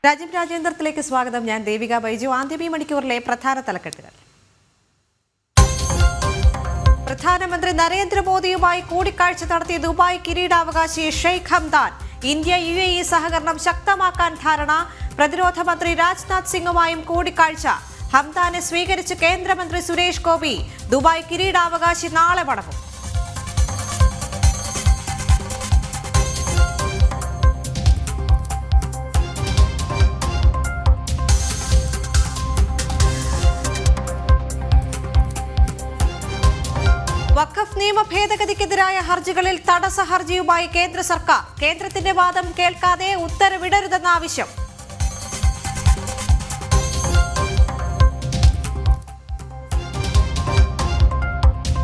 രാജീവ് രാജേന്ദ്രത്തിലേക്ക് സ്വാഗതം. ഞാൻ ദേവിക ബൈജു. ആദ്യമീ മണിക്കൂറിലെ പ്രധാന തലക്കെട്ടുകൾ. പ്രധാനമന്ത്രി നരേന്ദ്രമോദിയുമായി കൂടിക്കാഴ്ച നടത്തിയ ദുബായ് കിരീടാവകാശി ഷെയ്ഖ് ഹംദാൻ. ഇന്ത്യ UAE സഹകരണം ശക്തമാക്കാൻ ധാരണ. പ്രതിരോധ മന്ത്രി രാജ്നാഥ് സിംഗുമായും കൂടിക്കാഴ്ച. ഹംദാനെ സ്വീകരിച്ച് കേന്ദ്രമന്ത്രി സുരേഷ് ഗോപി. ദുബായ് കിരീടാവകാശി നാളെ മടങ്ങും. വഖഫ് നിയമ ഭേദഗതിക്കെതിരായ ഹർജികളിൽ തടസ്സ ഹർജിയുമായി കേന്ദ്ര സർക്കാർ. കേന്ദ്രത്തിന്റെ വാദം കേൾക്കാതെ ഉത്തരവിടരുതെന്ന ആവശ്യം.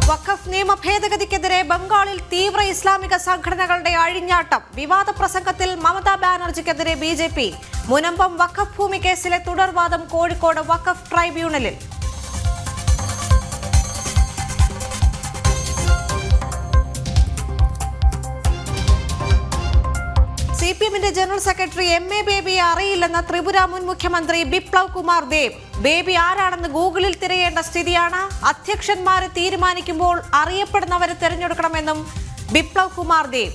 വഖഫ് നിയമ ഭേദഗതിക്കെതിരെ ബംഗാളിൽ തീവ്ര ഇസ്ലാമിക സംഘടനകളുടെ അഴിഞ്ഞാട്ടം. വിവാദ പ്രസംഗത്തിൽ മമതാ ബാനർജിക്കെതിരെ BJP. മുനമ്പം വഖഫ് ഭൂമി കേസിലെ തുടർവാദം കോഴിക്കോട് വഖഫ് ട്രൈബ്യൂണലിൽ. CPMന്റെ ജനറൽ സെക്രട്ടറി MA ബേബിയെ അറിയില്ലെന്ന ത്രിപുര മുൻ മുഖ്യമന്ത്രി ബിപ്ലവ് കുമാർ ദേവ്. ബേബി ആരാണെന്ന് ഗൂഗിളിൽ തിരയേണ്ട സ്ഥിതിയാണ്. അധ്യക്ഷന്മാരെ തീരുമാനിക്കുമ്പോൾ അറിയപ്പെടുന്നവരെ തിരഞ്ഞെടുക്കണമെന്നും ബിപ്ലവ് കുമാർ ദേവ്.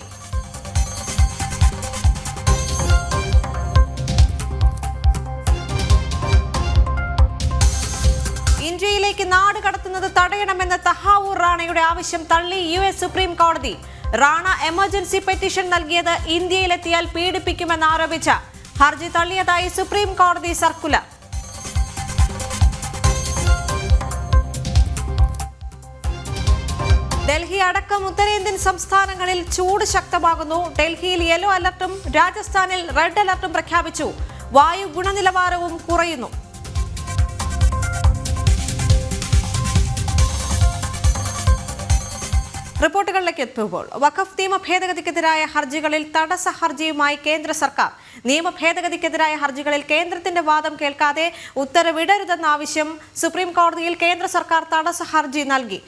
ഇന്ത്യയിലേക്ക് നാട് കടത്തുന്നത് തടയണമെന്ന തഹാവൂർ റാണയുടെ ആവശ്യം തള്ളി US സുപ്രീം കോടതി. റാണ എമർജൻസി പെറ്റീഷൻ നൽകിയത് ഇന്ത്യയിലെത്തിയാൽ പീഡിപ്പിക്കുമെന്ന് ആരോപിച്ച ഹർജി തള്ളിയതായി സുപ്രീം കോടതി സർക്കുലർ. ഡൽഹി അടക്കം ഉത്തരേന്ത്യൻ സംസ്ഥാനങ്ങളിൽ ചൂട് ശക്തമാകുന്നു. ഡൽഹിയിൽ യെല്ലോ അലർട്ടും രാജസ്ഥാനിൽ റെഡ് അലർട്ടും പ്രഖ്യാപിച്ചു. വായു ഗുണനിലവാരവും കുറയുന്നു. റിപ്പോർട്ടുകളിലേക്ക് എത്തുമ്പോൾ വഖഫ് നിയമ ഭേദഗതിക്കെതിരായ ഹർജികളിൽ തടസ്സ ഹർജിയുമായി കേന്ദ്ര സർക്കാർ. നിയമ ഭേദഗതിക്കെതിരായ ഹർജികളിൽ കേന്ദ്രത്തിന്റെ വാദം കേൾക്കാതെ ഉത്തരവിടരുതെന്ന ആവശ്യം സുപ്രീം കോടതിയിൽ കേന്ദ്ര സർക്കാർ തടസ്സ ഹർജി നൽകി.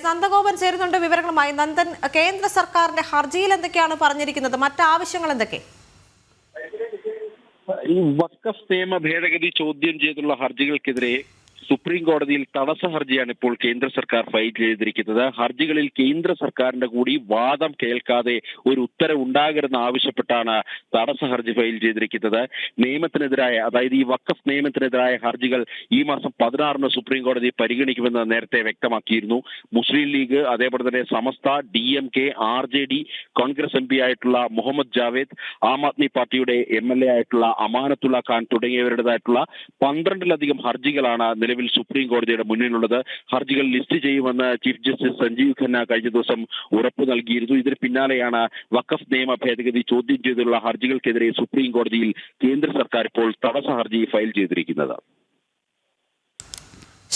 നന്ദഗോപൻ ചേരുന്നുണ്ട് വിവരങ്ങളുമായി. നന്ദൻ, കേന്ദ്ര സർക്കാരിന്റെ ഹർജിയിൽ എന്തൊക്കെയാണ് പറഞ്ഞിരിക്കുന്നത്? മറ്റ് ആവശ്യങ്ങൾ എന്തൊക്കെ? ഈ വഖഫ് നിയമ ഭേദഗതി ചോദ്യം ചെയ്തുള്ള ഹർജികൾക്കെതിരെ സുപ്രീം കോടതിയിൽ തടസ്സ ഹർജിയാണ് ഇപ്പോൾ കേന്ദ്ര സർക്കാർ ഫയൽ ചെയ്തിരിക്കുന്നത്. ഹർജികളിൽ കേന്ദ്ര സർക്കാരിന്റെ കൂടി വാദം കേൾക്കാതെ ഒരു ഉത്തരവ് ഉണ്ടാകരുതെന്ന് ആവശ്യപ്പെട്ടാണ് തടസ്സ ഹർജി ഫയൽ ചെയ്തിരിക്കുന്നത്. നിയമത്തിനെതിരായ, അതായത് ഈ വഖഫ് നിയമത്തിനെതിരായ ഹർജികൾ ഈ മാസം 16 സുപ്രീം കോടതി പരിഗണിക്കുമെന്ന് നേരത്തെ വ്യക്തമാക്കിയിരുന്നു. മുസ്ലിം ലീഗ്, അതേപോലെ തന്നെ സമസ്ത, DMK, RJD, കോൺഗ്രസ് MP ആയിട്ടുള്ള മുഹമ്മദ് ജാവേദ്, ആം ആദ്മി പാർട്ടിയുടെ MLA ആയിട്ടുള്ള അമാനത്തുള്ള ഖാൻ തുടങ്ങിയവരുടേതായിട്ടുള്ള 12ലധികം ഹർജികളാണ് നിലവിൽ സുപ്രീം കോടതിയുടെ മുന്നിലുള്ളത്. ഹർജികൾ ലിസ്റ്റ് ചെയ്യുമെന്ന് ചീഫ് ജസ്റ്റിസ് സഞ്ജീവ് ഖന്ന കഴിഞ്ഞ ദിവസം ഉറപ്പു നൽകിയിരുന്നു. ഇതിന് പിന്നാലെയാണ് വഖഫ് നിയമ ഭേദഗതി ചോദ്യം ചെയ്തുള്ള ഹർജികൾക്കെതിരെ സുപ്രീം കോടതിയിൽ കേന്ദ്ര സർക്കാർ ഇപ്പോൾ തടസ്സ ഹർജി ഫയൽ ചെയ്തിരിക്കുന്നത്.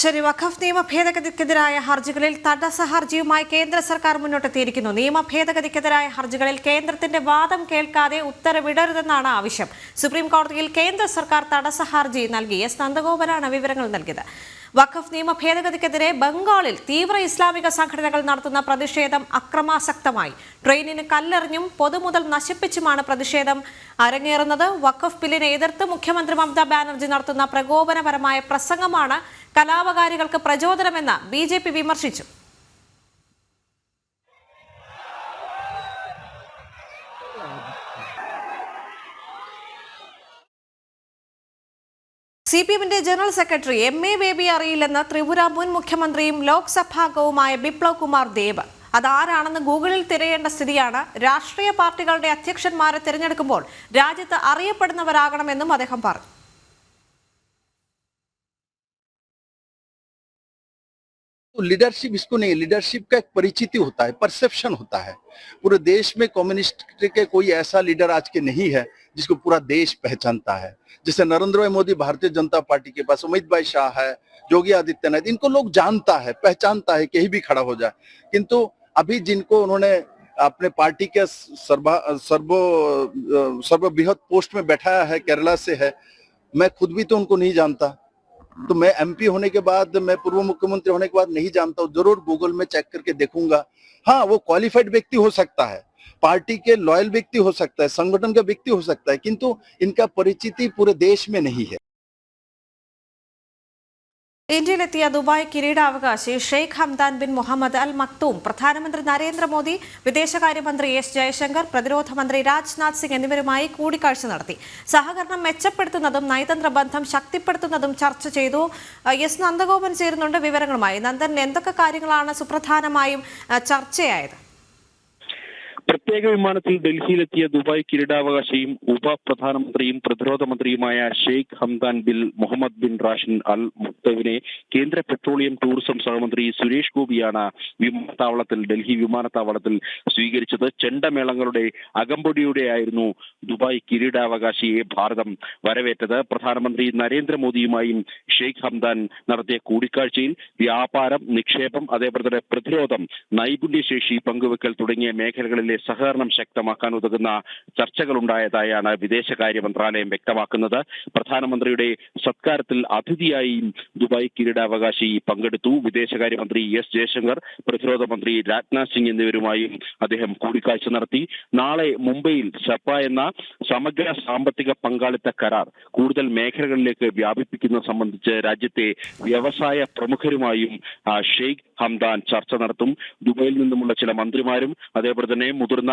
ശരി, വഖഫ് നിയമ ഭേദഗതിക്കെതിരായ ഹർജികളിൽ തടസ്സ ഹർജിയുമായി കേന്ദ്ര സർക്കാർ മുന്നോട്ടെത്തിയിരിക്കുന്നു. നിയമ ഭേദഗതിക്കെതിരായ ഹർജികളിൽ കേന്ദ്രത്തിന്റെ വാദം കേൾക്കാതെ ഉത്തരവിടരുതെന്നാണ് ആവശ്യം. സുപ്രീം കോടതിയിൽ കേന്ദ്ര സർക്കാർ തടസ്സ ഹർജി നൽകി. നന്ദഗോപനാണ് വിവരങ്ങൾ നൽകിയത്. വഖഫ് നിയമ ഭേദഗതിക്കെതിരെ ബംഗാളിൽ തീവ്ര ഇസ്ലാമിക സംഘടനകൾ നടത്തുന്ന പ്രതിഷേധം അക്രമാസക്തമായി. ട്രെയിനിന് കല്ലെറിഞ്ഞും പൊതുമുതൽ നശിപ്പിച്ചുമാണ് പ്രതിഷേധം അരങ്ങേറുന്നത്. വഖഫ് ബില്ലിനെ എതിർത്ത് മുഖ്യമന്ത്രി മമതാ ബാനർജി നടത്തുന്ന പ്രകോപനപരമായ പ്രസംഗമാണ് കലാപകാരികൾക്ക് പ്രചോദനമെന്ന് BJP വിമർശിച്ചു. CPMന്റെ ജനറൽ സെക്രട്ടറി MA ബേബി അറിയില്ലെന്ന് ത്രിപുര മുൻ മുഖ്യമന്ത്രിയും ലോക്സഭാംഗവുമായ ബിപ്ലവ് കുമാർ ദേവ്. അതാരാണെന്ന് ഗൂഗിളിൽ തിരയേണ്ട സ്ഥിതിയാണ്. രാഷ്ട്രീയ പാർട്ടികളുടെ അധ്യക്ഷന്മാരെ തിരഞ്ഞെടുക്കുമ്പോൾ രാജ്യത്ത് അറിയപ്പെടുന്നവരാകണമെന്നും അദ്ദേഹം പറഞ്ഞു. लीडरशिप इसको नहीं, लीडरशिप का एक परिचिति होता है, परसेप्शन होता है. पूरे देश में कम्युनिस्ट के कोई ऐसा लीडर आज के नहीं है जिसको पूरा देश पहचानता है. जैसे नरेंद्र भाई मोदी भारतीय जनता पार्टी के पास, अमित भाई शाह है, योगी आदित्यनाथ, इनको लोग जानता है, पहचानता है, कहीं भी खड़ा हो जाए. किंतु अभी जिनको उन्होंने अपने पार्टी के सर्वबृहत पोस्ट में बैठाया है, केरला से है, मैं खुद भी तो उनको नहीं जानता. तो मैं MP होने के बाद, मैं पूर्व मुख्यमंत्री होने के बाद नहीं जानता हूँ. जरूर गूगल में चेक करके देखूंगा. हाँ, वो क्वालिफाइड व्यक्ति हो सकता है, पार्टी के लॉयल व्यक्ति हो सकता है, संगठन का व्यक्ति हो सकता है, किंतु इनका परिचिति पूरे देश में नहीं है। ഇന്ത്യയിലെത്തിയ ദുബായ് കിരീടാവകാശി Sheikh Hamdan bin Mohammed Al Maktoum പ്രധാനമന്ത്രി നരേന്ദ്രമോദി, വിദേശകാര്യമന്ത്രി എസ് ജയശങ്കർ, പ്രതിരോധ മന്ത്രി രാജ്നാഥ് സിംഗ് എന്നിവരുമായി കൂടിക്കാഴ്ച നടത്തി. സഹകരണം മെച്ചപ്പെടുത്തുന്നതും നയതന്ത്ര ബന്ധം ശക്തിപ്പെടുത്തുന്നതും ചർച്ച ചെയ്തു. എസ് നന്ദഗോപൻ ചേരുന്നുണ്ട് വിവരങ്ങളുമായി. നന്ദൻ, എന്തൊക്കെ കാര്യങ്ങളാണ് സുപ്രധാനമായും ചർച്ചയായത്? പ്രത്യേക വിമാനത്തിൽ ഡൽഹിയിലെത്തിയ ദുബായ് കിരീടാവകാശിയും ഉപപ്രധാനമന്ത്രിയും പ്രതിരോധ മന്ത്രിയുമായ Sheikh Hamdan bin Mohammed bin Rashid Al മക്തൂമിനെ കേന്ദ്ര പെട്രോളിയം ടൂറിസം സഹമന്ത്രി സുരേഷ് ഗോപിയാണ് ഡൽഹി വിമാനത്താവളത്തിൽ സ്വീകരിച്ചത്. ചെണ്ടമേളങ്ങളുടെ അകമ്പടിയോടെയായിരുന്നു ദുബായ് കിരീടാവകാശിയെ ഭാരതം വരവേറ്റത്. പ്രധാനമന്ത്രി നരേന്ദ്രമോദിയുമായും ഷെയ്ഖ് ഹംദാൻ നടത്തിയ കൂടിക്കാഴ്ചയിൽ വ്യാപാരം, നിക്ഷേപം, അതേപോലെ തന്നെ പ്രതിരോധം, നൈപുണ്യശേഷി പങ്കുവെക്കൽ തുടങ്ങിയ മേഖലകളിലെ സഹകരണം ശക്തമാക്കാൻ ഉതകുന്ന ചർച്ചകളുണ്ടായതായാണ് വിദേശകാര്യ മന്ത്രാലയം വ്യക്തമാക്കുന്നത്. പ്രധാനമന്ത്രിയുടെ സത്കാരത്തിൽ അതിഥിയായി ദുബായ് കിരീടാവകാശി പങ്കെടുത്തു. വിദേശകാര്യമന്ത്രി എസ് ജയശങ്കർ, പ്രതിരോധ മന്ത്രി രാജ്നാഥ് സിംഗ് എന്നിവരുമായും അദ്ദേഹം കൂടിക്കാഴ്ച നടത്തി. നാളെ മുംബൈയിൽ ഷെർപ്പ എന്ന സമഗ്ര സാമ്പത്തിക പങ്കാളിത്ത കരാർ കൂടുതൽ മേഖലകളിലേക്ക് വ്യാപിപ്പിക്കുന്നത് സംബന്ധിച്ച് രാജ്യത്തെ വ്യവസായ പ്രമുഖരുമായും ഷെയ്ഖ് ഹംദാൻ ചർച്ച നടത്തും. ദുബൈയിൽ നിന്നുമുള്ള ചില മന്ത്രിമാരും അതേപോലെ തന്നെ മുതിർന്ന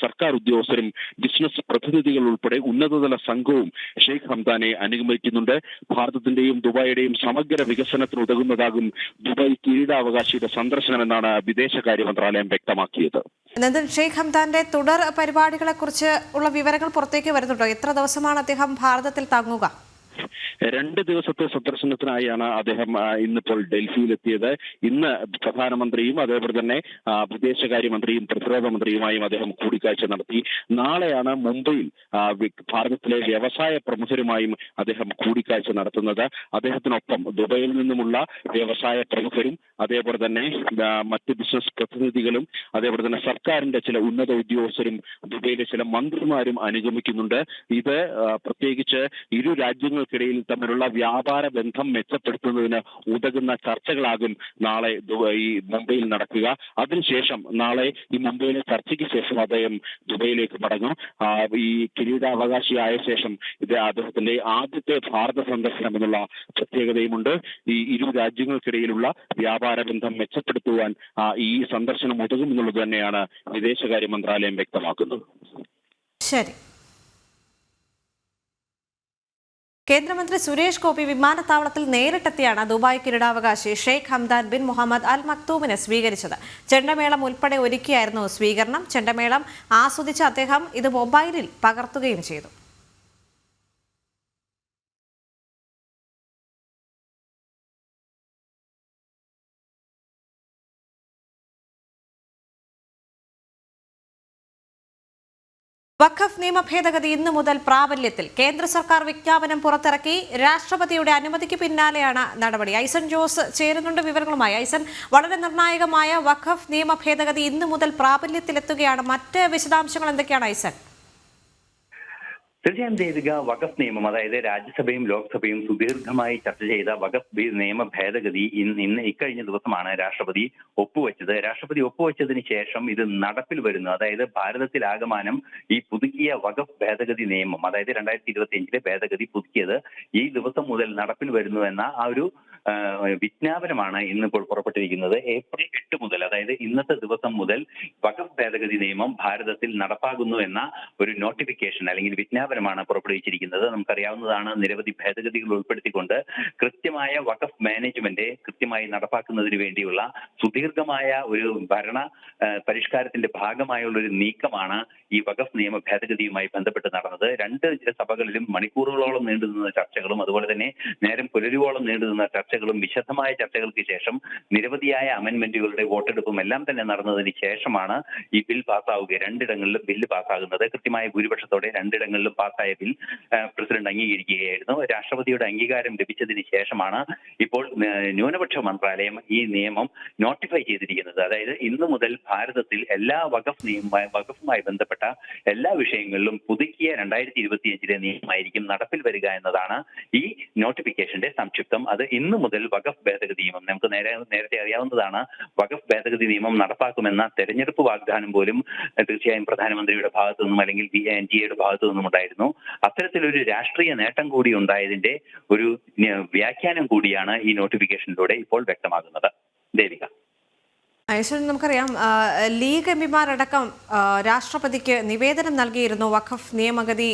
സർക്കാർ ഉദ്യോഗസ്ഥരും ബിസിനസ് പ്രതിനിധികൾ ഉൾപ്പെടെ ഉന്നതതല സംഘവും ഷെയ്ഖ് ഹംദാനെ അനുഗമിക്കുന്നുണ്ട്. ഭാരതത്തിന്റെയും ദുബായിയുടെയും സമഗ്ര വികസനത്തിന് ഉതകുന്നതാകും ദുബായ് കിരീടാവകാശിയുടെ സന്ദർശനമെന്നാണ് വിദേശകാര്യ മന്ത്രാലയം വ്യക്തമാക്കിയത്. നന്ദൻ, ഷെയ്ഖ് ഹംദാന്റെ തുടർ പരിപാടികളെ കുറിച്ച് ഉള്ള വിവരങ്ങൾ പുറത്തേക്ക് വരുന്നുണ്ടോ? എത്ര ദിവസമാണ് അദ്ദേഹം ഭാരതത്തിൽ തങ്ങുക? 2 ദിവസത്തെ സന്ദർശനത്തിനായാണ് അദ്ദേഹം ഇന്നിപ്പോൾ ഡൽഹിയിലെത്തിയത്. ഇന്ന് പ്രധാനമന്ത്രിയും അതേപോലെ തന്നെ വിദേശകാര്യമന്ത്രിയും പ്രതിരോധ മന്ത്രിയുമായും അദ്ദേഹം കൂടിക്കാഴ്ച നടത്തി. നാളെയാണ് മുംബൈയിൽ ഭാരതത്തിലെ വ്യവസായ പ്രമുഖരുമായും അദ്ദേഹം കൂടിക്കാഴ്ച നടത്തുന്നത്. അദ്ദേഹത്തിനൊപ്പം ദുബൈയിൽ നിന്നുമുള്ള വ്യവസായ പ്രമുഖരും അതേപോലെ തന്നെ മറ്റ് ബിസിനസ് പ്രതിനിധികളും അതേപോലെ തന്നെ സർക്കാരിന്റെ ചില ഉന്നത ഉദ്യോഗസ്ഥരും ദുബൈയിലെ ചില മന്ത്രിമാരും അനുഗമിക്കുന്നുണ്ട്. ഇത് പ്രത്യേകിച്ച് ഇരു രാജ്യങ്ങൾക്കിടയിൽ തമ്മിലുള്ള വ്യാപാര ബന്ധം മെച്ചപ്പെടുത്തുന്നതിന് ഉതകുന്ന ചർച്ചകളാകും നാളെ ഈ മുംബൈയിൽ നടക്കുക. അതിനുശേഷം നാളെ ഈ മുംബൈയിലെ ചർച്ചയ്ക്ക് ശേഷം അദ്ദേഹം ദുബൈയിലേക്ക് മടങ്ങും. ഈ കിരീടാവകാശിയായ ശേഷം ഇത് അദ്ദേഹത്തിന്റെ ആദ്യത്തെ ഭാരത സന്ദർശനം എന്നുള്ള പ്രത്യേകതയുമുണ്ട്. ഈ ഇരു രാജ്യങ്ങൾക്കിടയിലുള്ള വ്യാപാര ബന്ധം മെച്ചപ്പെടുത്തുവാൻ ഈ സന്ദർശനം ഉതകുമെന്നുള്ളത് തന്നെയാണ് വിദേശകാര്യ മന്ത്രാലയം വ്യക്തമാക്കുന്നത്. ശരി. കേന്ദ്രമന്ത്രി സുരേഷ് ഗോപി വിമാനത്താവളത്തിൽ നേരിട്ടെത്തിയാണ് ദുബായ് കിരീടാവകാശി ഷെയ്ഖ് ഹംദാൻ ബിൻ മുഹമ്മദ് അൽ മക്തൂമിനെ സ്വീകരിച്ചത്. ചെണ്ടമേളം ഉൾപ്പെടെ ഒരുക്കിയായിരുന്നു സ്വീകരണം. ചെണ്ടമേളം ആസ്വദിച്ച അദ്ദേഹം ഇത് മൊബൈലിൽ പകർത്തുകയും ചെയ്തു. വഖഫ് നിയമ ഭേദഗതി ഇന്നു മുതൽ പ്രാബല്യത്തിൽ. കേന്ദ്ര സർക്കാർ വിജ്ഞാപനം പുറത്തിറക്കി. രാഷ്ട്രപതിയുടെ അനുമതിക്ക് പിന്നാലെയാണ് നടപടി. ഐസൻ ജോസ് ചേരുന്നുണ്ട് വിവരങ്ങളുമായി. ഐസൻ, വളരെ നിർണായകമായ വഖഫ് നിയമ ഭേദഗതി ഇന്നു മുതൽ പ്രാബല്യത്തിലെത്തുകയാണ്. മറ്റ് വിശദാംശങ്ങൾ എന്തൊക്കെയാണ് ഐസൻ? തീർച്ചയായും ദേവിക, വഖഫ് നിയമം, അതായത് രാജ്യസഭയും ലോക്സഭയും സുദീർഘമായി ചർച്ച ചെയ്ത വഖഫ് നിയമ ഭേദഗതി ഇന്ന് ഇക്കഴിഞ്ഞ ദിവസമാണ് രാഷ്ട്രപതി ഒപ്പുവെച്ചത്. രാഷ്ട്രപതി ഒപ്പുവെച്ചതിന് ശേഷം ഇത് നടപ്പിൽ വരുന്നു. അതായത് ഭാരതത്തിലാകമാനം ഈ പുതുക്കിയ വഖഫ് ഭേദഗതി നിയമം, അതായത് 2025 ഭേദഗതി പുതുക്കിയത് ഈ ദിവസം മുതൽ നടപ്പിൽ വരുന്നു എന്ന ആ ഒരു വിജ്ഞാപനമാണ് ഇന്നിപ്പോൾ പുറപ്പെട്ടിരിക്കുന്നത്. ഏപ്രിൽ 8 മുതൽ, അതായത് ഇന്നത്തെ ദിവസം മുതൽ വഖഫ് ഭേദഗതി നിയമം ഭാരതത്തിൽ നടപ്പാകുന്നു എന്ന ഒരു നോട്ടിഫിക്കേഷൻ അല്ലെങ്കിൽ വിജ്ഞാപനമാണ് പുറപ്പെടുവിച്ചിരിക്കുന്നത്. നമുക്കറിയാവുന്നതാണ്, നിരവധി ഭേദഗതികൾ ഉൾപ്പെടുത്തിക്കൊണ്ട് കൃത്യമായ വഖഫ് മാനേജ്മെന്റ് കൃത്യമായി നടപ്പാക്കുന്നതിന് വേണ്ടിയുള്ള സുദീർഘമായ ഒരു ഭരണ പരിഷ്കാരത്തിന്റെ ഭാഗമായുള്ള ഒരു നീക്കമാണ് ഈ വഖഫ് നിയമ ഭേദഗതിയുമായി ബന്ധപ്പെട്ട് നടന്നത്. 2 സഭകളിലും മണിക്കൂറുകളോളം നീണ്ടുനിന്ന ചർച്ചകളും അതുപോലെ തന്നെ നേരം പുലരുവോളം നീണ്ടുനിന്ന ചർച്ചകളും വിശദമായ ചർച്ചകൾക്ക് ശേഷം നിരവധിയായ അമെന്റ്മെന്റുകളുടെ വോട്ടെടുപ്പും എല്ലാം തന്നെ നടന്നതിന് ശേഷമാണ് ഈ ബിൽ പാസ്സാവുക. 2 ഇടങ്ങളിലും ബില്ല് പാസ്സാകുന്നത്. കൃത്യമായ ഭൂരിപക്ഷത്തോടെ 2 ഇടങ്ങളിലും പാസ്സായ ബിൽ പ്രസിഡന്റ് അംഗീകരിക്കുകയായിരുന്നു. രാഷ്ട്രപതിയുടെ അംഗീകാരം ലഭിച്ചതിന് ശേഷമാണ് ഇപ്പോൾ ന്യൂനപക്ഷ മന്ത്രാലയം ഈ നിയമം നോട്ടിഫൈ ചെയ്തിരിക്കുന്നത്. അതായത് ഇന്നു മുതൽ ഭാരതത്തിൽ എല്ലാ വഖഫുമായി ബന്ധപ്പെട്ട എല്ലാ വിഷയങ്ങളിലും പുതുക്കിയ 2025 നിയമമായിരിക്കും നടപ്പിൽ വരിക എന്നതാണ് ഈ നോട്ടിഫിക്കേഷന്റെ സംക്ഷിപ്തം. അത് ഇന്നു മുതൽ വഖഫ് ഭേദഗതി നിയമം നമുക്ക് നേരത്തെ അറിയാവുന്നതാണ്. വഖഫ് ഭേദഗതി നിയമം നടപ്പാക്കുമെന്ന തെരഞ്ഞെടുപ്പ് വാഗ്ദാനം പോലും തീർച്ചയായും പ്രധാനമന്ത്രിയുടെ ഭാഗത്തു നിന്നും അല്ലെങ്കിൽ NDAയുടെ ഭാഗത്തു നിന്നും ഉണ്ടായിരുന്നു. അത്തരത്തിലൊരു രാഷ്ട്രീയ നേട്ടം കൂടി ഉണ്ടായതിന്റെ ഒരു വ്യാഖ്യാനം കൂടിയാണ് ഈ നോട്ടിഫിക്കേഷനിലൂടെ ഇപ്പോൾ വ്യക്തമാകുന്നത്. ദേവിക. ഐശ്വര്യൻ, നമുക്കറിയാം ലീഗ് എംപിമാരടക്കം രാഷ്ട്രപതിക്ക് നിവേദനം നൽകിയിരുന്നു വഖഫ് നിയമഗതി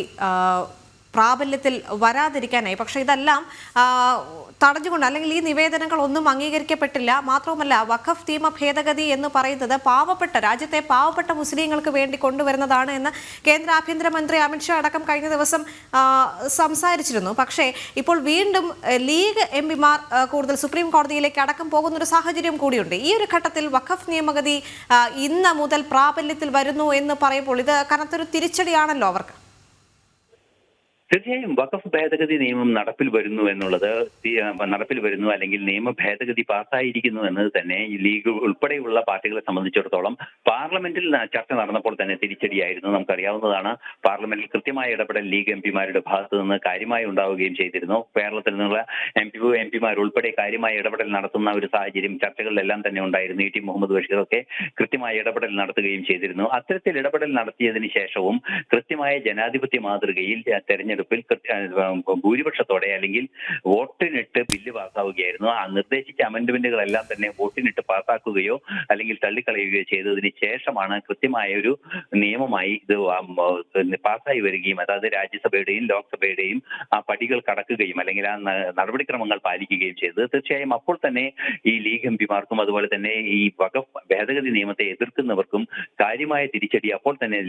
പ്രാബല്യത്തിൽ വരാതിരിക്കാനായി. പക്ഷേ ഇതെല്ലാം തടഞ്ഞുകൊണ്ട്, അല്ലെങ്കിൽ ഈ നിവേദനങ്ങൾ ഒന്നും അംഗീകരിക്കപ്പെട്ടില്ല. മാത്രവുമല്ല, വഖഫ് നിയമ ഭേദഗതി എന്ന് പറയുന്നത് രാജ്യത്തെ പാവപ്പെട്ട മുസ്ലിങ്ങൾക്ക് വേണ്ടി കൊണ്ടുവരുന്നതാണ് എന്ന് കേന്ദ്ര ആഭ്യന്തരമന്ത്രി അമിത്ഷാ അടക്കം കഴിഞ്ഞ ദിവസം സംസാരിച്ചിരുന്നു. പക്ഷേ ഇപ്പോൾ വീണ്ടും ലീഗ് എംപിമാർ കൂടുതൽ സുപ്രീം കോടതിയിലേക്ക് അടക്കം പോകുന്നൊരു സാഹചര്യം കൂടിയുണ്ട്. ഈ ഒരു ഘട്ടത്തിൽ വഖഫ് നിയമഗതി ഇന്ന് മുതൽ പ്രാബല്യത്തിൽ വരുന്നു എന്ന് പറയുമ്പോൾ ഇത് കനത്തൊരു തിരിച്ചടിയാണല്ലോ അവർക്ക്. തീർച്ചയായും വഖഫ് ഭേദഗതി നിയമം നടപ്പിൽ വരുന്നു അല്ലെങ്കിൽ നിയമ ഭേദഗതി പാസ്സായിരിക്കുന്നു എന്നത് തന്നെ ഈ ലീഗ് ഉൾപ്പെടെയുള്ള പാർട്ടികളെ സംബന്ധിച്ചിടത്തോളം പാർലമെന്റിൽ ചർച്ച നടന്നപ്പോൾ തന്നെ തിരിച്ചടിയായിരുന്നു. നമുക്കറിയാവുന്നതാണ്, പാർലമെന്റിൽ കൃത്യമായ ഇടപെടൽ ലീഗ് എംപിമാരുടെ ഭാഗത്ത് നിന്ന് കാര്യമായി ഉണ്ടാവുകയും ചെയ്തിരുന്നു. കേരളത്തിൽ നിന്നുള്ള എംപിമാർ ഉൾപ്പെടെ കാര്യമായ ഇടപെടൽ നടത്തുന്ന ഒരു സാഹചര്യം ചർച്ചകളിലെല്ലാം തന്നെ ഉണ്ടായിരുന്നു. ET മുഹമ്മദ് ബഷീറൊക്കെ കൃത്യമായ ഇടപെടൽ നടത്തുകയും ചെയ്തിരുന്നു. അത്തരത്തിൽ ഇടപെടൽ നടത്തിയതിനു ശേഷവും കൃത്യമായ ജനാധിപത്യ മാതൃകയിൽ തെരഞ്ഞെടുപ്പിൽ ഭൂരിപക്ഷത്തോടെ അല്ലെങ്കിൽ വോട്ടിനിട്ട് ബില്ല് പാസ്സാവുകയായിരുന്നു. ആ നിർദ്ദേശിച്ച അമെന്റ്മെന്റുകളെല്ലാം തന്നെ വോട്ടിനിട്ട് പാസ്സാക്കുകയോ അല്ലെങ്കിൽ തള്ളിക്കളയുകയോ ചെയ്തതിന് ശേഷമാണ് കൃത്യമായ ഒരു നിയമമായി ഇത് പാസ്സായി വരികയും, അതായത് രാജ്യസഭയുടെയും ലോക്സഭയുടെയും ആ പടികൾ കടക്കുകയും അല്ലെങ്കിൽ ആ നടപടിക്രമങ്ങൾ പാലിക്കുകയും ചെയ്തത്. തീർച്ചയായും അപ്പോൾ തന്നെ ഈ ലീഗ് എംപിമാർക്കും അതുപോലെ തന്നെ ഈ വഖഫ് ഭേദഗതി നിയമത്തെ എതിർക്കുന്നവർക്കും കാര്യമായ തിരിച്ചടി അപ്പോൾ തന്നെ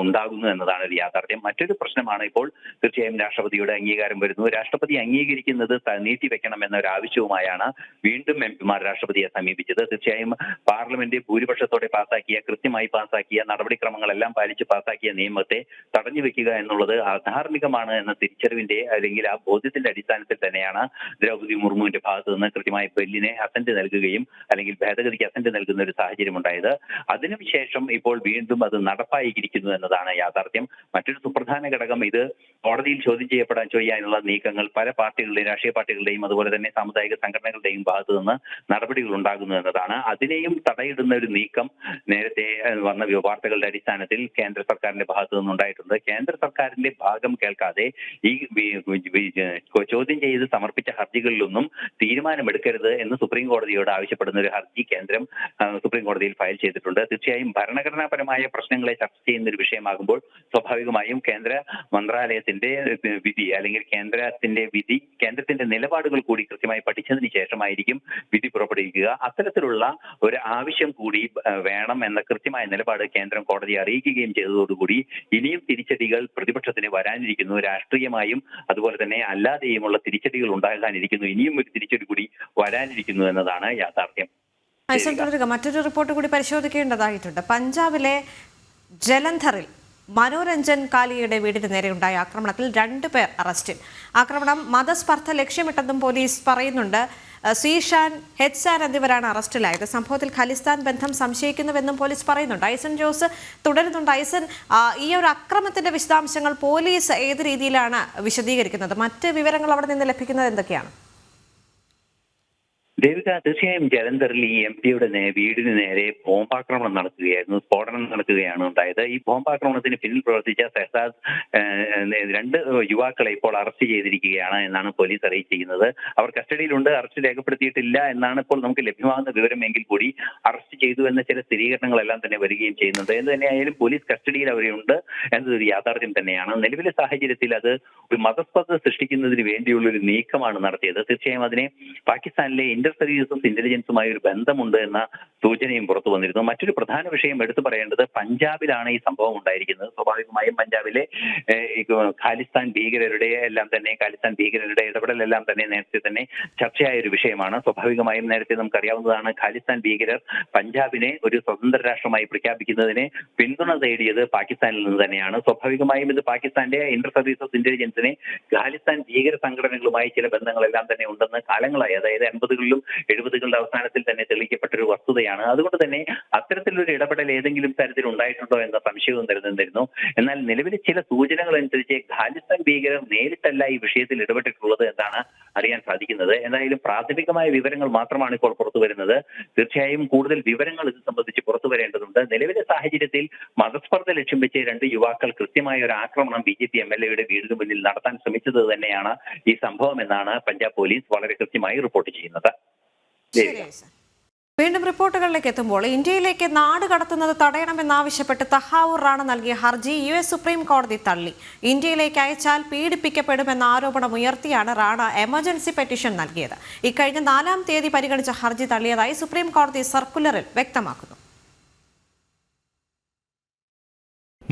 ഉണ്ടാകുന്നു എന്നതാണ് ഒരു യാഥാർത്ഥ്യം. മറ്റൊരു പ്രശ്നമാണ് ഇപ്പോൾ തീർച്ചയായും രാഷ്ട്രപതിയുടെ അംഗീകാരം വരുന്നു. രാഷ്ട്രപതി അംഗീകരിക്കുന്നത് നീട്ടിവെക്കണം എന്നൊരു ആവശ്യവുമായാണ് വീണ്ടും എംപിമാർ രാഷ്ട്രപതിയെ സമീപിച്ചത്. തീർച്ചയായും പാർലമെന്റ് ഭൂരിപക്ഷത്തോടെ കൃത്യമായി പാസ്സാക്കിയ നടപടിക്രമങ്ങളെല്ലാം പാലിച്ച് പാസ്സാക്കിയ നിയമത്തെ തടഞ്ഞു വെക്കുക എന്നുള്ളത് അധാർമികമാണ് എന്ന തിരിച്ചറിവിന്റെ അല്ലെങ്കിൽ ആ ബോധ്യത്തിന്റെ അടിസ്ഥാനത്തിൽ തന്നെയാണ് ദ്രൗപദി മുർമുവിന്റെ ഭാഗത്ത് നിന്ന് കൃത്യമായി ബില്ലിനെ അസന്റ് നൽകുകയും അല്ലെങ്കിൽ ഭേദഗതിക്ക് അസന്റ് നൽകുന്ന ഒരു സാഹചര്യം ഉണ്ടായത്. അതിനുശേഷം ഇപ്പോൾ വീണ്ടും അത് നടപ്പായിരിക്കുന്നു എന്നതാണ് യാഥാർത്ഥ്യം. മറ്റൊരു സുപ്രധാന ഘടകം, ഇത് കോടതിയിൽ ചോദ്യം ചെയ്യാനുള്ള നീക്കങ്ങൾ പല പാർട്ടികളുടെയും രാഷ്ട്രീയ പാർട്ടികളുടെയും അതുപോലെ തന്നെ സാമുദായിക സംഘടനകളുടെയും ഭാഗത്തു നിന്ന് നടപടികൾ ഉണ്ടാകുന്നു എന്നതാണ്. അതിനെയും തടയിടുന്ന ഒരു നീക്കം നേരത്തെ വന്ന വാർത്തകളുടെ അടിസ്ഥാനത്തിൽ കേന്ദ്ര സർക്കാരിന്റെ ഭാഗത്തു നിന്നുണ്ടായിട്ടുണ്ട്. കേന്ദ്ര സർക്കാരിന്റെ ഭാഗം കേൾക്കാതെ ഈ ചോദ്യം ചെയ്ത് സമർപ്പിച്ച ഹർജികളിലൊന്നും തീരുമാനമെടുക്കരുത് എന്ന് സുപ്രീം കോടതിയോട് ആവശ്യപ്പെടുന്ന ഒരു ഹർജി കേന്ദ്രം സുപ്രീം കോടതിയിൽ ഫയൽ ചെയ്തിട്ടുണ്ട്. തീർച്ചയായും ഭരണഘടനാപരമായ പ്രശ്നങ്ങളെ ചർച്ച ചെയ്യുന്ന ഒരു വിഷയമാകുമ്പോൾ സ്വാഭാവികമായും കേന്ദ്ര മന്ത്രാലയത്തിന്റെ വിധി അല്ലെങ്കിൽ കേന്ദ്രത്തിന്റെ നിലപാടുകൾ കൂടി കൃത്യമായി പഠിച്ചതിന് ശേഷമായിരിക്കും വിധി പുറപ്പെടുവിക്കുക. അത്തരത്തിലുള്ള ഒരു ആവശ്യം കൂടി വേണം എന്ന കൃത്യമായ നിലപാട് കേന്ദ്രം കോടതിയെ അറിയിക്കുകയും ചെയ്തതോടുകൂടി ഇനിയും തിരിച്ചടികൾ പ്രതിപക്ഷത്തിന് വരാനിരിക്കുന്നു. രാഷ്ട്രീയമായും അതുപോലെ തന്നെ അല്ലാതെയുമുള്ള തിരിച്ചടികൾ ഉണ്ടാകാനിരിക്കുന്നു. ഇനിയും ഒരു തിരിച്ചടി കൂടി വരാനിരിക്കുന്നു എന്നതാണ് യാഥാർത്ഥ്യം. മറ്റൊരു റിപ്പോർട്ട് കൂടി പരിശോധിക്കേണ്ടതായിട്ടുണ്ട്. പഞ്ചാബിലെ ജലന്ധറിൽ മനോരഞ്ജൻ കാലിയുടെ വീടിന് നേരെയുണ്ടായ ആക്രമണത്തിൽ 2 പേർ അറസ്റ്റിൽ. ആക്രമണം മതസ്പർദ്ധ ലക്ഷ്യമിട്ടെന്നും പോലീസ് പറയുന്നുണ്ട്. സീഷാൻ, ഹെറ്റ്സാൻ എന്നിവരാണ് അറസ്റ്റിലായത്. സംഭവത്തിൽ ഖലിസ്ഥാൻ ബന്ധം സംശയിക്കുന്നുവെന്നും പോലീസ് പറയുന്നുണ്ട്. ഐസൻ ജോസ് തുടരുന്നുണ്ട്. ഐസൻ, ഈ ഒരു അക്രമത്തിന്റെ വിശദാംശങ്ങൾ പോലീസ് ഏത് രീതിയിലാണ് വിശദീകരിക്കുന്നത്? മറ്റ് വിവരങ്ങൾ അവിടെ നിന്ന് ലഭിക്കുന്നത് എന്തൊക്കെയാണ്? ദേവിക, തീർച്ചയായും ജലന്ധറിൽ ഈ MP-യുടെ വീടിന് നേരെ ബോംബാക്രമണം നടക്കുകയായിരുന്നു. സ്ഫോടനം നടക്കുകയാണ് ഉണ്ടായത്. ഈ ബോംബാക്രമണത്തിന് പിന്നിൽ പ്രവർത്തിച്ച സെഹസാദ് 2 യുവാക്കളെ ഇപ്പോൾ അറസ്റ്റ് ചെയ്തിരിക്കുകയാണ് എന്നാണ് പോലീസ് അറിയിച്ചിരിക്കുന്നത്. അവർ കസ്റ്റഡിയിലുണ്ട്, അറസ്റ്റ് രേഖപ്പെടുത്തിയിട്ടില്ല എന്നാണ് ഇപ്പോൾ നമുക്ക് ലഭ്യമാകുന്ന വിവരമെങ്കിൽ കൂടി അറസ്റ്റ് ചെയ്തു എന്ന ചില സ്ഥിരീകരണങ്ങളെല്ലാം തന്നെ വരികയും ചെയ്യുന്നുണ്ട്. എന്ത് തന്നെയായാലും പോലീസ് കസ്റ്റഡിയിൽ അവരുണ്ട് എന്നതൊരു യാഥാർത്ഥ്യം തന്നെയാണ്. നിലവിലെ സാഹചര്യത്തിൽ അത് ഒരു മതസ്പർദ്ധ സൃഷ്ടിക്കുന്നതിന് വേണ്ടിയുള്ള ഒരു നീക്കമാണ് നടത്തിയത്. തീർച്ചയായും അതിനെ പാകിസ്ഥാനിലെ സർവീസസ് ഇന്റലിജൻസുമായി ഒരു ബന്ധമുണ്ട് എന്ന സൂചനയും പുറത്തു വന്നിരുന്നു. മറ്റൊരു പ്രധാന വിഷയം എടുത്തു പറയേണ്ടത് പഞ്ചാബിലാണ് ഈ സംഭവം ഉണ്ടായിരിക്കുന്നത്. സ്വാഭാവികമായും പഞ്ചാബിലെ ഖാലിസ്ഥാൻ ഭീകരരുടെ ഇടപെടലെല്ലാം തന്നെ നേരത്തെ തന്നെ ചർച്ചയായ ഒരു വിഷയമാണ്. സ്വാഭാവികമായും നേരത്തെ നമുക്കറിയാവുന്നതാണ്, ഖാലിസ്ഥാൻ ഭീകരർ പഞ്ചാബിനെ ഒരു സ്വതന്ത്ര രാഷ്ട്രമായി പ്രഖ്യാപിക്കുന്നതിന് പിന്തുണ തേടിയത് പാകിസ്ഥാനിൽ നിന്ന് തന്നെയാണ്. സ്വാഭാവികമായും ഇത് പാകിസ്ഥാന്റെ ഇന്റർ സർവീസസ് ഇന്റലിജൻസിനെ ഖാലിസ്ഥാൻ ഭീകര സംഘടനകളുമായി ചില ബന്ധങ്ങളെല്ലാം തന്നെ ഉണ്ടെന്ന് കാലങ്ങളായി, അതായത് 80കളിലും 70കളുടെ അവസാനത്തിൽ തന്നെ തെളിയിക്കപ്പെട്ടൊരു വസ്തുതയാണ്. അതുകൊണ്ട് തന്നെ അത്തരത്തിലൊരു ഇടപെടൽ ഏതെങ്കിലും തരത്തിൽ ഉണ്ടായിട്ടുണ്ടോ എന്ന സംശയവും നിലനിന്നിരുന്നു. എന്നാൽ നിലവിലെ ചില സൂചനകൾ അനുസരിച്ച് ഖാലിസ്ഥാൻ ഭീകരർ നേരിട്ടല്ല ഈ വിഷയത്തിൽ ഇടപെട്ടിട്ടുള്ളത് എന്നാണ് അറിയാൻ സാധിക്കുന്നത്. എന്തായാലും പ്രാഥമികമായ വിവരങ്ങൾ മാത്രമാണ് ഇപ്പോൾ പുറത്തു വരുന്നത്. തീർച്ചയായും കൂടുതൽ വിവരങ്ങൾ ഇത് സംബന്ധിച്ച് പുറത്തു വരേണ്ടതുണ്ട്. നിലവിലെ സാഹചര്യത്തിൽ മതസ്പർദ്ധ ലക്ഷ്യം വെച്ച് 2 യുവാക്കൾ കൃത്യമായ ഒരു ആക്രമണം BJP MLAയുടെ വീടിന് മുന്നിൽ നടത്താൻ ശ്രമിച്ചത് തന്നെയാണ് ഈ സംഭവം എന്നാണ് പഞ്ചാബ് പോലീസ് വളരെ കൃത്യമായി റിപ്പോർട്ട് ചെയ്യുന്നത്. വീണ്ടും റിപ്പോർട്ടുകളിലേക്ക് എത്തുമ്പോൾ ഇന്ത്യയിലേക്ക് നാട് കടത്തുന്നത് തടയണമെന്നാവശ്യപ്പെട്ട് തഹാവൂർ റാണ നൽകിയ ഹർജി US സുപ്രീം കോടതി തള്ളി. ഇന്ത്യയിലേക്ക് അയച്ചാൽ പീഡിപ്പിക്കപ്പെടുമെന്ന ആരോപണം ഉയർത്തിയാണ് റാണ എമർജൻസി പെറ്റീഷൻ നൽകിയത്. ഇക്കഴിഞ്ഞ 4-ാം തീയതി പരിഗണിച്ച ഹർജി തള്ളിയതായി സുപ്രീം കോടതി സർക്കുലറിൽ വ്യക്തമാക്കുന്നു.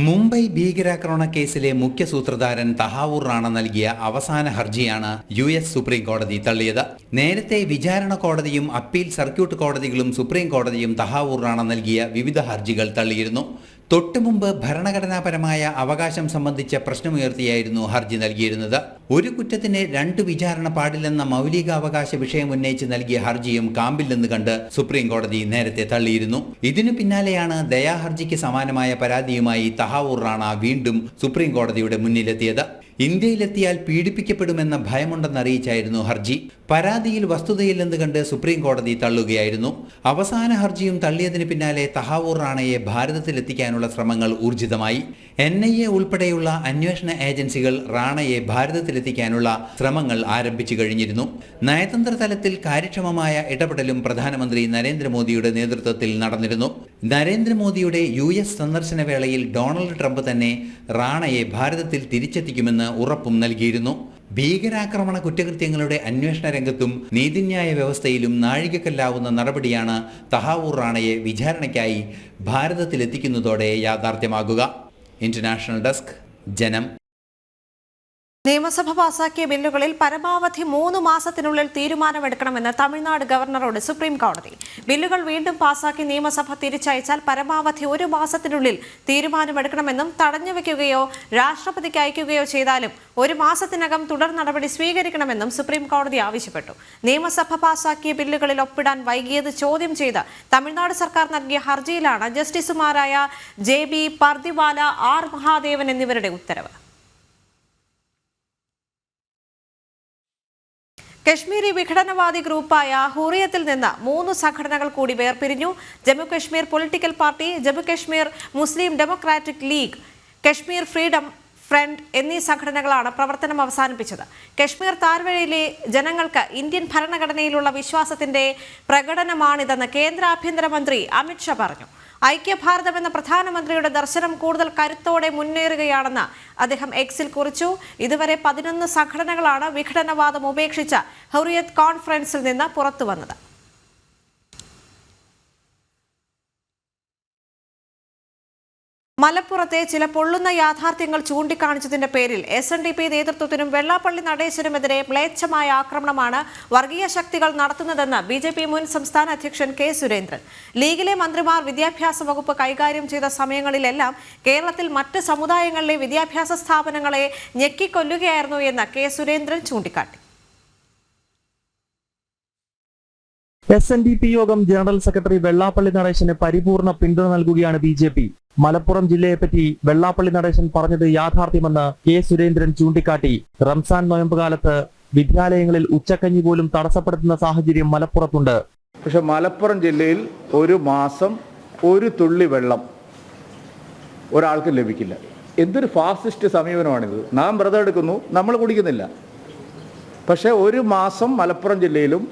മുംബൈ ഭീകരാക്രമണ കേസിലെ മുഖ്യ സൂത്രധാരൻ തഹാവൂർ റാണ നൽകിയ അവസാന ഹർജിയാണ് US സുപ്രീം കോടതി തള്ളിയത്. നേരത്തെ വിചാരണ കോടതിയും അപ്പീൽ സർക്യൂട്ട് കോടതികളും സുപ്രീം കോടതിയും തഹാവൂർ റാണ നൽകിയ വിവിധ ഹർജികൾ തള്ളിയിരുന്നു. തൊട്ടുമുമ്പ് ഭരണഘടനാപരമായ അവകാശം സംബന്ധിച്ച പ്രശ്നമുയർത്തിയായിരുന്നു ഹർജി നൽകിയിരുന്നത്. ഒരു കുറ്റത്തിന് 2 വിചാരണ പാടില്ലെന്ന മൗലികാവകാശ വിഷയം ഉന്നയിച്ച് നൽകിയ ഹർജിയും കാമ്പില്ലെന്ന് കണ്ട് സുപ്രീം കോടതി നേരത്തെ തള്ളിയിരുന്നു. ഇതിനു പിന്നാലെയാണ് ദയാഹർജിക്ക് സമാനമായ പരാതിയുമായി തഹാവൂർ റാണ വീണ്ടും സുപ്രീം കോടതിയുടെ മുന്നിലെത്തിയത്. ഇന്ത്യയിലെത്തിയാൽ പീഡിപ്പിക്കപ്പെടുമെന്ന ഭയമുണ്ടെന്നറിയിച്ചായിരുന്നു ഹർജി. പരാതിയിൽ വസ്തുതയില്ലെന്ന് കണ്ട് സുപ്രീം കോടതി തള്ളുകയായിരുന്നു. അവസാന ഹർജിയും തള്ളിയതിന് പിന്നാലെ തഹാവൂർ റാണയെ ഭാരതത്തിലെത്തിക്കാനുള്ള ശ്രമങ്ങൾ ഊർജിതമായി. NIA ഉൾപ്പെടെയുള്ള അന്വേഷണ ഏജൻസികൾ റാണയെ ഭാരതത്തിലെത്തിക്കാനുള്ള ശ്രമങ്ങൾ ആരംഭിച്ചു കഴിഞ്ഞിരുന്നു. നയതന്ത്ര തലത്തിൽ കാര്യക്ഷമമായ ഇടപെടലും പ്രധാനമന്ത്രി നരേന്ദ്രമോദിയുടെ നേതൃത്വത്തിൽ നടന്നിരുന്നു. നരേന്ദ്രമോദിയുടെ US സന്ദർശന വേളയിൽ ഡൊണാൾഡ് ട്രംപ് തന്നെ റാണയെ ഭാരതത്തിൽ തിരിച്ചെത്തിക്കുമെന്ന് ഉറപ്പും നൽകിയിരുന്നു. ഭീകരാക്രമണ കുറ്റകൃത്യങ്ങളുടെ അന്വേഷണ രംഗത്തും നീതിന്യായ വ്യവസ്ഥയിലും നാഴികക്കല്ലാവുന്ന നടപടിയാണ് തഹാവൂർ റാണയെ വിചാരണയ്ക്കായി ഭാരതത്തിലെത്തിക്കുന്നതോടെ യാഥാർത്ഥ്യമാകുക. ഇന്റർനാഷണൽ ഡെസ്ക്, ജനം. നിയമസഭ പാസാക്കിയ ബില്ലുകളിൽ പരമാവധി 3 മാസത്തിനുള്ളിൽ തീരുമാനമെടുക്കണമെന്ന് തമിഴ്നാട് ഗവർണറോട് സുപ്രീം കോടതി. ബില്ലുകൾ വീണ്ടും പാസാക്കി നിയമസഭ തിരിച്ചയച്ചാൽ പരമാവധി 1 മാസത്തിനുള്ളിൽ തീരുമാനമെടുക്കണമെന്നും തടഞ്ഞുവെക്കുകയോ രാഷ്ട്രപതിക്ക് അയക്കുകയോ ചെയ്താലും 1 മാസത്തിനകം തുടർ നടപടി സ്വീകരിക്കണമെന്നും സുപ്രീം കോടതി ആവശ്യപ്പെട്ടു. നിയമസഭ പാസാക്കിയ ബില്ലുകളിൽ ഒപ്പിടാൻ വൈകിയത് ചോദ്യം ചെയ്ത് തമിഴ്നാട് സർക്കാർ നൽകിയ ഹർജിയിലാണ് ജസ്റ്റിസുമാരായ JB പർദിവാല, R മഹാദേവൻ എന്നിവരുടെ ഉത്തരവ്. കശ്മീരി വിഘടനവാദി ഗ്രൂപ്പായ ഹുറിയത്തിൽ നിന്ന് 3 സംഘടനകൾ കൂടി വേർപിരിഞ്ഞു. ജമ്മുകശ്മീർ പൊളിറ്റിക്കൽ പാർട്ടി, ജമ്മുകശ്മീർ മുസ്ലിം democratic league, Kashmir freedom front എന്നീ സംഘടനകളാണ് പ്രവർത്തനം അവസാനിപ്പിച്ചത്. കശ്മീർ താഴ്വരയിലെ ജനങ്ങൾക്ക് ഇന്ത്യൻ ഭരണഘടനയിലുള്ള വിശ്വാസത്തിന്റെ പ്രകടനമാണിതെന്ന് കേന്ദ്ര ആഭ്യന്തരമന്ത്രി അമിത്ഷാ പറഞ്ഞു. ഐക്യഭാരതം എന്ന പ്രധാനമന്ത്രിയുടെ ദർശനം കൂടുതൽ കരുത്തോടെ മുന്നേറുകയാണെന്ന് അദ്ദേഹം എക്സിൽ കുറിച്ചു. ഇതുവരെ 11 സംഘടനകളാണ് വിഘടനവാദം ഉപേക്ഷിച്ച ഹുറിയത്ത് കോൺഫറൻസിൽ നിന്ന് പുറത്തുവന്നത്. മലപ്പുറത്തെ ചില പൊള്ളുന്ന യാഥാർത്ഥ്യങ്ങൾ ചൂണ്ടിക്കാണിച്ചതിന്റെ പേരിൽ SNDP നേതൃത്വത്തിനും വെള്ളാപ്പള്ളി നടേശനുമെതിരെ മ്ലേച്ഛമായ ആക്രമണമാണ് വർഗീയ ശക്തികൾ നടത്തുന്നതെന്ന് BJP മുൻ സംസ്ഥാന അധ്യക്ഷൻ K സുരേന്ദ്രൻ. ലീഗിലെ മന്ത്രിമാർ വിദ്യാഭ്യാസ വകുപ്പ് കൈകാര്യം ചെയ്ത സമയങ്ങളിലെല്ലാം കേരളത്തിൽ മറ്റ് സമുദായങ്ങളിലെ വിദ്യാഭ്യാസ സ്ഥാപനങ്ങളെ ഞെക്കിക്കൊല്ലുകയായിരുന്നു എന്ന് K സുരേന്ദ്രൻ ചൂണ്ടിക്കാട്ടി. SNDP യോഗം ജനറൽ സെക്രട്ടറി വെള്ളാപ്പള്ളി നടേശന് പരിപൂർണ പിന്തുണ നൽകുകയാണ് BJP. മലപ്പുറം ജില്ലയെപ്പറ്റി വെള്ളാപ്പള്ളി നടേശൻ പറഞ്ഞത് യാഥാർത്ഥ്യമെന്ന് K സുരേന്ദ്രൻ ചൂണ്ടിക്കാട്ടി. റംസാൻ നോയമ്പ് കാലത്ത് വിദ്യാലയങ്ങളിൽ ഉച്ചക്കഞ്ഞി പോലും തടസ്സപ്പെടുത്തുന്ന സാഹചര്യം മലപ്പുറത്തുണ്ട്. പക്ഷെ മലപ്പുറം ജില്ലയിൽ 1 മാസം 1 തുള്ളി വെള്ളം ഒരാൾക്ക് ലഭിക്കില്ല. എന്തൊരു ഫാസിസ്റ്റ് സമീപനമാണിത്. നാം വ്രതം എടുക്കുന്നു, നമ്മൾ കുടിക്കുന്നില്ല. പക്ഷെ 1 മാസം മലപ്പുറം ജില്ലയിലും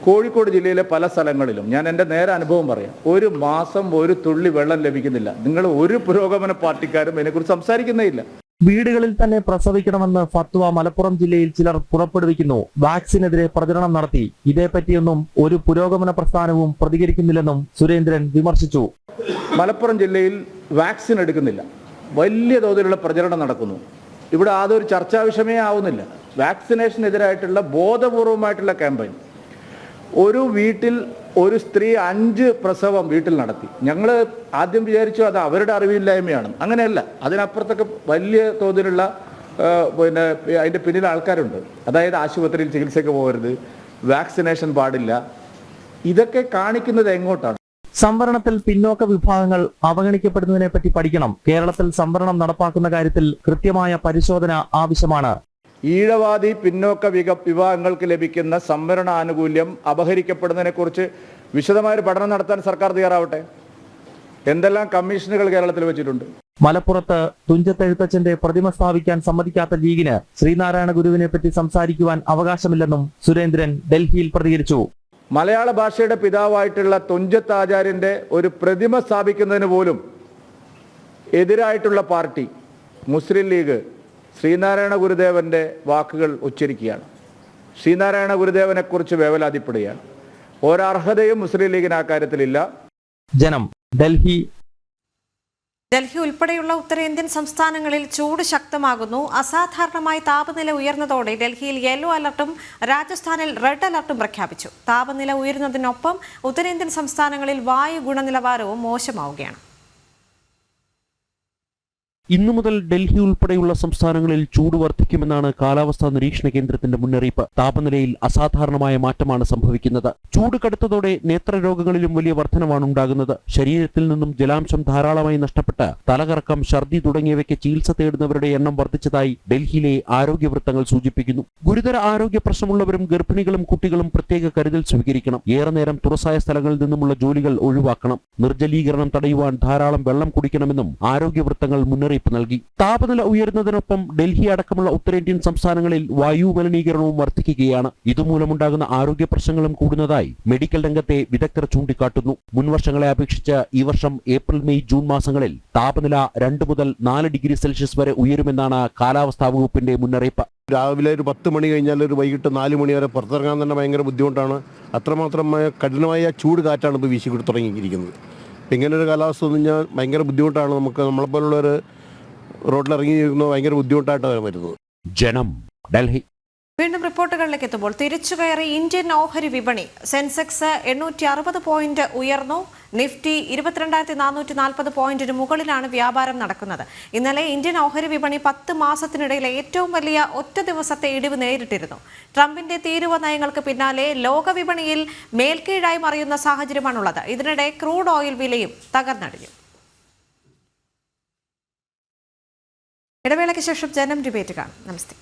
കോഴിക്കോട് ജില്ലയിലെ പല സ്ഥലങ്ങളിലും, ഞാൻ എൻ്റെ നേരെ അനുഭവം പറയാം, 1 മാസം 1 തുള്ളി വെള്ളം ലഭിക്കുന്നില്ല. നിങ്ങൾ ഒരു പുരോഗമന പാർട്ടിക്കാരും ഇതിനെക്കുറിച്ച് സംസാരിക്കുന്നേ ഇല്ല. വീടുകളിൽ തന്നെ പ്രസവിക്കണമെന്ന് ഫത്വ മലപ്പുറം ജില്ലയിൽ ചിലർ പുറപ്പെടുവിക്കുന്നു. വാക്സിനെതിരെ പ്രചരണം നടത്തി. ഇതേപ്പറ്റിയൊന്നും ഒരു പുരോഗമന പ്രസ്ഥാനവും പ്രതികരിക്കുന്നില്ലെന്നും സുരേന്ദ്രൻ വിമർശിച്ചു. മലപ്പുറം ജില്ലയിൽ വാക്സിൻ എടുക്കുന്നില്ല. വലിയ തോതിലുള്ള പ്രചരണം നടക്കുന്നു. ഇവിടെ അതൊരു ചർച്ചാ വിഷയമേ ആവുന്നില്ല. വാക്സിനേഷനെതിരായിട്ടുള്ള ബോധപൂർവമായിട്ടുള്ള ക്യാമ്പയിൻ. ഒരു വീട്ടിൽ ഒരു സ്ത്രീ 5 പ്രസവം വീട്ടിൽ നടത്തി. ഞങ്ങൾ ആദ്യം വിചാരിച്ചു അത് അവരുടെ അറിവില്ലായ്മയാണ്. അങ്ങനെയല്ല, അതിനപ്പുറത്തൊക്കെ വലിയ തോതിലുള്ള അതിൻ്റെ പിന്നിൽ ആൾക്കാരുണ്ട്. അതായത് ആശുപത്രിയിൽ ചികിത്സയ്ക്ക് പോകരുത്, വാക്സിനേഷൻ പാടില്ല. ഇതൊക്കെ കാണിക്കുന്നത് എങ്ങോട്ടാണ്? സംവരണത്തിൽ പിന്നോക്ക വിഭാഗങ്ങൾ അവഗണിക്കപ്പെടുന്നതിനെ പറ്റി പഠിക്കണം. കേരളത്തിൽ സംവരണം നടപ്പാക്കുന്ന കാര്യത്തിൽ കൃത്യമായ പരിശോധന ആവശ്യമാണ്. ഈഴവാദി പിന്നോക്ക വിഭാഗങ്ങൾക്ക് ലഭിക്കുന്ന സംവരണ ആനുകൂല്യം അപഹരിക്കപ്പെടുന്നതിനെ കുറിച്ച് വിശദമായ പഠനം നടത്താൻ സർക്കാർ തയ്യാറാവട്ടെ. എന്തെല്ലാം കമ്മീഷനുകൾ കേരളത്തിൽ വെച്ചിട്ടുണ്ട്. മലപ്പുറത്ത് തുഞ്ചത്തെഴുത്തച്ഛന്റെ പ്രതിമ സ്ഥാപിക്കാൻ സമ്മതിക്കാത്ത ലീഗിന് ശ്രീനാരായണ ഗുരുവിനെ പറ്റി സംസാരിക്കുവാൻ അവകാശമില്ലെന്നും സുരേന്ദ്രൻ ഡൽഹിയിൽ പ്രതികരിച്ചു. മലയാള ഭാഷയുടെ പിതാവായിട്ടുള്ള തുഞ്ചത്ത് ആചാര്യന്റെ ഒരു പ്രതിമ സ്ഥാപിക്കുന്നതിന് പോലും എതിരായിട്ടുള്ള പാർട്ടി മുസ്ലിം ലീഗ് ശ്രീനാരായണ ഗുരുദേവന്റെ വാക്കുകൾ ഉച്ചരിക്കുകയാണ്. ശ്രീനാരായണ ഗുരുദേവനെ കുറിച്ച് വേവലാതിപ്പെടുകയാണ്. ഒരർഹതയും മുസ്ലിം ലീഗിന് ആ കാര്യത്തിലില്ല. ജനം, ഡൽഹി. ഡൽഹി ഉൾപ്പെടെയുള്ള ഉത്തരേന്ത്യൻ സംസ്ഥാനങ്ങളിൽ ചൂട് ശക്തമാകുന്നു. അസാധാരണമായി താപനില ഉയർന്നതോടെ ഡൽഹിയിൽ യെല്ലോ അലർട്ടും രാജസ്ഥാനിൽ റെഡ് അലർട്ടും പ്രഖ്യാപിച്ചു. താപനില ഉയരുന്നതിനൊപ്പം ഉത്തരേന്ത്യൻ സംസ്ഥാനങ്ങളിൽ വായു ഗുണനിലവാരവും മോശമാവുകയാണ്. ഇന്നു മുതൽ ഡൽഹി ഉൾപ്പെടെയുള്ള സംസ്ഥാനങ്ങളിൽ ചൂട് വർദ്ധിക്കുമെന്നാണ് കാലാവസ്ഥാ നിരീക്ഷണ കേന്ദ്രത്തിന്റെ മുന്നറിയിപ്പ്. താപനിലയിൽ അസാധാരണമായ മാറ്റമാണ് സംഭവിക്കുന്നത്. ചൂട് കടുത്തതോടെ നേത്രരോഗങ്ങളിലും വലിയ വർധനവാണ് ഉണ്ടാകുന്നത്. ശരീരത്തിൽ നിന്നും ജലാംശം ധാരാളമായി നഷ്ടപ്പെട്ട് തലകറക്കം, ഛർദി തുടങ്ങിയവയ്ക്ക് ചികിത്സ തേടുന്നവരുടെ എണ്ണം വർദ്ധിച്ചതായി ഡൽഹിയിലെ ആരോഗ്യ വൃത്തങ്ങൾ സൂചിപ്പിക്കുന്നു. ഗുരുതര ആരോഗ്യ പ്രശ്നമുള്ളവരും ഗർഭിണികളും കുട്ടികളും പ്രത്യേക കരുതൽ സ്വീകരിക്കണം. ഏറെ നേരം തുറസായ സ്ഥലങ്ങളിൽ നിന്നുമുള്ള ജോലികൾ ഒഴിവാക്കണം. നിർജ്ജലീകരണം തടയുവാൻ ധാരാളം വെള്ളം കുടിക്കണമെന്നും ആരോഗ്യ വൃത്തങ്ങൾ മുന്നറിയിപ്പ് നൽകി. താപനില ഉയരുന്നതിനൊപ്പം ഡൽഹി അടക്കമുള്ള ഉത്തരേന്ത്യൻ സംസ്ഥാനങ്ങളിൽ വായു മലിനീകരണവും വർദ്ധിക്കുകയാണ്. ഇതുമൂലമുണ്ടാകുന്ന ആരോഗ്യ പ്രശ്നങ്ങളും കൂടുന്നതായി മെഡിക്കൽ രംഗത്തെ വിദഗ്ധർ ചൂണ്ടിക്കാട്ടുന്നു. മുൻവർഷങ്ങളെ അപേക്ഷിച്ച് ഈ വർഷം ഏപ്രിൽ, മെയ്, ജൂൺ മാസങ്ങളിൽ താപനില 2 മുതൽ 4 ഡിഗ്രി സെൽഷ്യസ് വരെ ഉയരുമെന്നാണ് കാലാവസ്ഥാ വകുപ്പിന്റെ മുന്നറിയിപ്പ്. രാവിലെ ഒരു 10 മണി കഴിഞ്ഞാൽ ഒരു വൈകിട്ട് 4 മണി വരെ പുറത്തിറങ്ങാൻ തന്നെ ഭയങ്കര ബുദ്ധിമുട്ടാണ്. അത്രമാത്രം കഠിനമായ ചൂട് കാറ്റാണ് ഇപ്പോൾ വീശി തുടങ്ങിയിരിക്കുന്നത്. ഇങ്ങനൊരു കാലാവസ്ഥ വന്നു കഴിഞ്ഞാൽ ഭയങ്കര ബുദ്ധിമുട്ടാണ്. നമുക്ക് നമ്മളെപ്പോലുള്ളവർ റോഡിലിറങ്ങിയിരിക്കുന്നത് ഭയങ്കര ബുദ്ധിമുട്ടായിട്ടാണ് വരുന്നത്. ജനം, ഡൽഹി. വീണ്ടും റിപ്പോർട്ടുകളിലേക്ക് എത്തുമ്പോൾ തിരിച്ചുകയറി ഇന്ത്യൻ ഓഹരി വിപണി. സെൻസെക്സ് 860 പോയിന്റ് ഉയർന്നു. നിഫ്റ്റി 22,440 പോയിന്റിന് മുകളിലാണ് വ്യാപാരം നടക്കുന്നത്. ഇന്നലെ ഇന്ത്യൻ ഓഹരി വിപണി 10 മാസത്തിനിടയിലെ ഏറ്റവും വലിയ ഒറ്റ ദിവസത്തെ ഇടിവ് നേരിട്ടിരുന്നു. ട്രംപിന്റെ തീരുവ നയങ്ങൾക്ക് പിന്നാലെ ലോക വിപണിയിൽ മേൽക്കീഴായി മറിയുന്ന സാഹചര്യമാണുള്ളത്. ഇതിനിടെ ക്രൂഡ് ഓയിൽ വിലയും തകർന്നടിഞ്ഞു. ഇടവേളയ്ക്ക് ശേഷം ജനം ഡിബേറ്റ് കാണാം. നമസ്തേ.